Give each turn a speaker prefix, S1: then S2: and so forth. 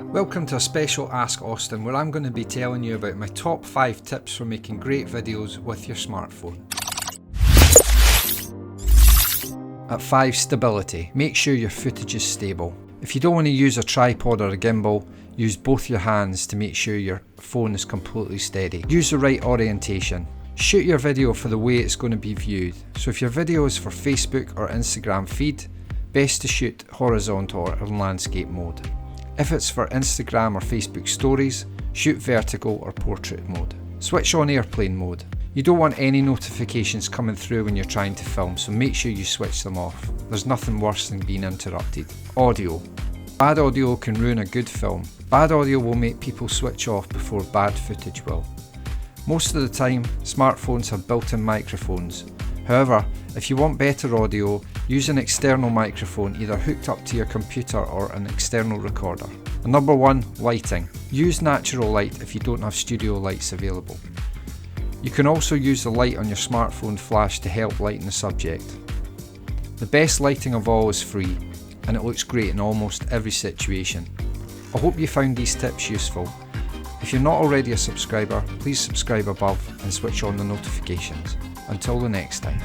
S1: Welcome to a special Ask Austin, where I'm going to be telling you about my top 5 tips for making great videos with your smartphone. At 5, stability. Make sure your footage is stable. If you don't want to use a tripod or a gimbal, use both your hands to make sure your phone is completely steady. Use the right orientation. Shoot your video for the way it's going to be viewed. So if your video is for Facebook or Instagram feed, best to shoot horizontal or in landscape mode. If it's for Instagram or Facebook stories, shoot vertical or portrait mode. Switch on airplane mode. You don't want any notifications coming through when you're trying to film, so make sure you switch them off. There's nothing worse than being interrupted. Audio. Bad audio can ruin a good film. Bad audio will make people switch off before bad footage will. Most of the time, smartphones have built-in microphones. However, if you want better audio, use an external microphone either hooked up to your computer or an external recorder. And number 1, lighting. Use natural light if you don't have studio lights available. You can also use the light on your smartphone flash to help lighten the subject. The best lighting of all is free, and it looks great in almost every situation. I hope you found these tips useful. If you're not already a subscriber, please subscribe above and switch on the notifications. Until the next time.